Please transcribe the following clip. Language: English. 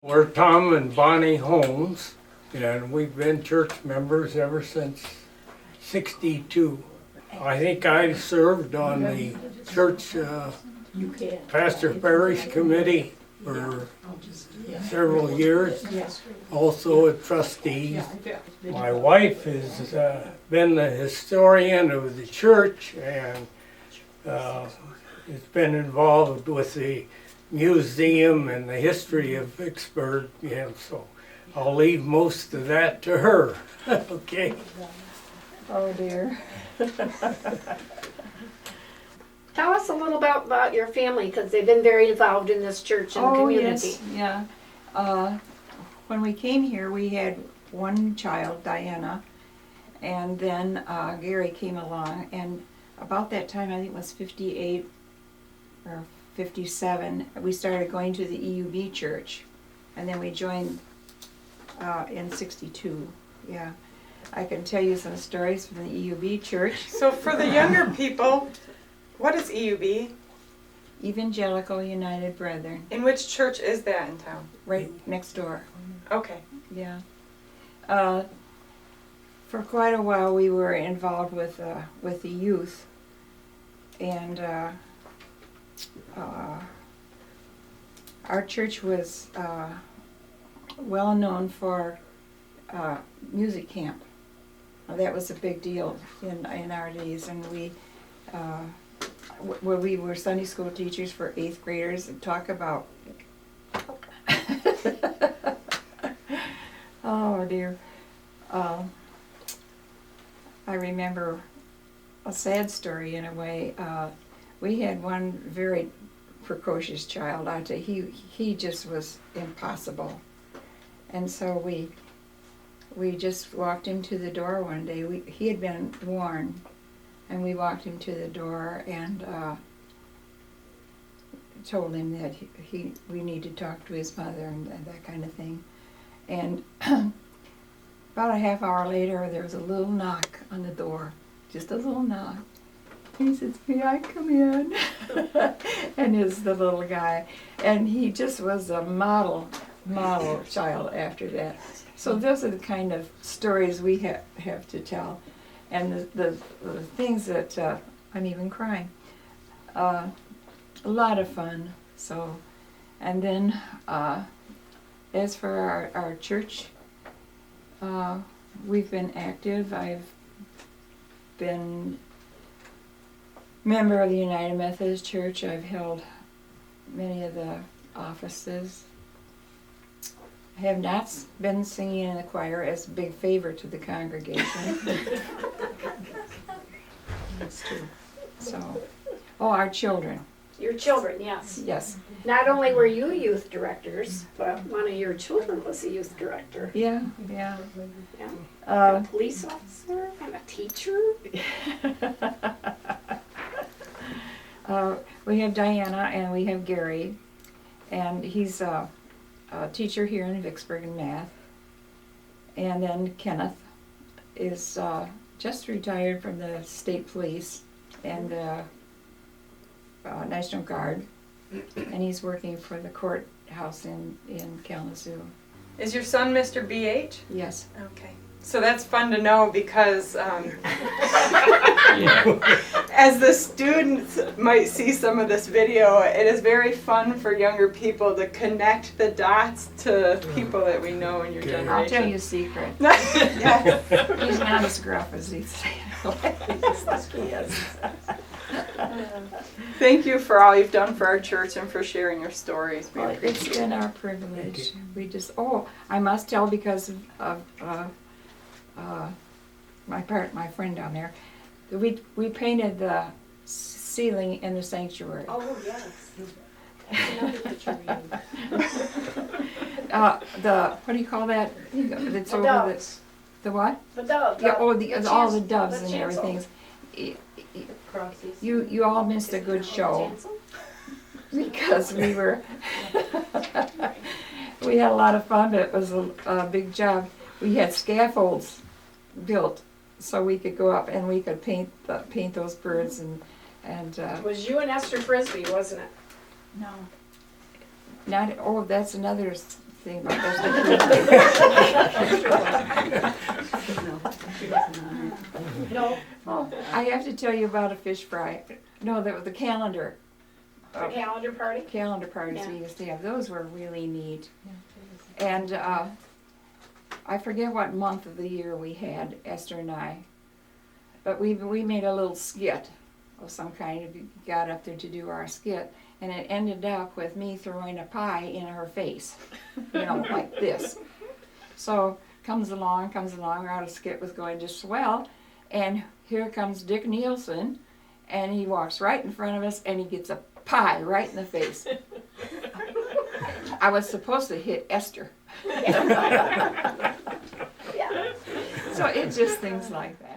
We're Tom and Bonnie Holmes, and we've been church members ever since '62. I think I served on the church pastor parish committee for several years, also a trustee. My wife has been the historian of the church and has been involved with the museum and the history of Vicksburg, so I'll leave most of that to her. Okay. Oh dear. Tell us a little about your family, because they've been very involved in this church and the community. Yes, yeah. When we came here, we had one child, Diana, and then Gary came along, and about that time, I think it was 58 or 57, we started going to the EUB church, and then we joined in 62, yeah. I can tell you some stories from the EUB church. So for the younger people, what is EUB? Evangelical United Brethren, In which church is that in town? right next door, Okay. yeah. For quite a while, we were involved with the youth, and our church was well known for music camp. That was a big deal in our days, and we were Sunday school teachers for 8th graders and talk about oh dear. I remember a sad story in a way. We had one very precocious child. I tell you, he just was impossible, and so we just walked him to the door one day. He had been warned, and we walked him to the door and told him that we need to talk to his mother and that kind of thing. And about a half hour later, there was a little knock on the door, just a little knock. He says, "May I come in?" And is the little guy, and he just was a model child after that. So those are the kind of stories we have to tell, and the things that I'm even crying. A lot of fun. So, and then as for our church, we've been active. I've been member of the United Methodist Church. I've held many of the offices. I have not been singing in the choir as a big favor to the congregation. That's true. So, our children. Your children, yes. Yes. Not only were you youth directors, but one of your children was a youth director. Yeah. Yeah. A police officer and a teacher. We have Diana and we have Gary, and he's a teacher here in Vicksburg in math. And then Kenneth is just retired from the state police and the National Guard, and he's working for the courthouse in Kalamazoo. Is your son Mr. BH? Yes. Okay. So that's fun to know because as the students might see some of this video, it is very fun for younger people to connect the dots to people that we know in your Okay. generation. I'll tell you a secret. Yes. He's not as gruff as he is. Thank you for all you've done for our church and for sharing your stories. We Well, it's appreciate been it. our privilege. We just, I must tell because of my friend down there. We painted the ceiling in the sanctuary. Oh, yes. That's another picture What do you call that? That's The over doves. the what? The dove. Yeah, all the doves the and chancel. everything. You all missed a good show because we had a lot of fun, but it was a big job. We had scaffolds built so we could go up and we could paint those birds and It was you and Esther Frisbee, wasn't it? no, not that's another thing about Esther. No, Oh, I have to tell you about a fish fry. No, the calendar. a calendar party. Calendar parties we Yeah. used to have. Those were really neat. And I forget what month of the year we had, Esther and I. But we made a little skit of some kind. We got up there to do our skit. And it ended up with me throwing a pie in her face. You know, like this. So comes along, our skit was going just swell. And here comes Dick Nielsen. And he walks right in front of us and he gets a pie right in the face. I was supposed to hit Esther. Yeah. So it's just things like that.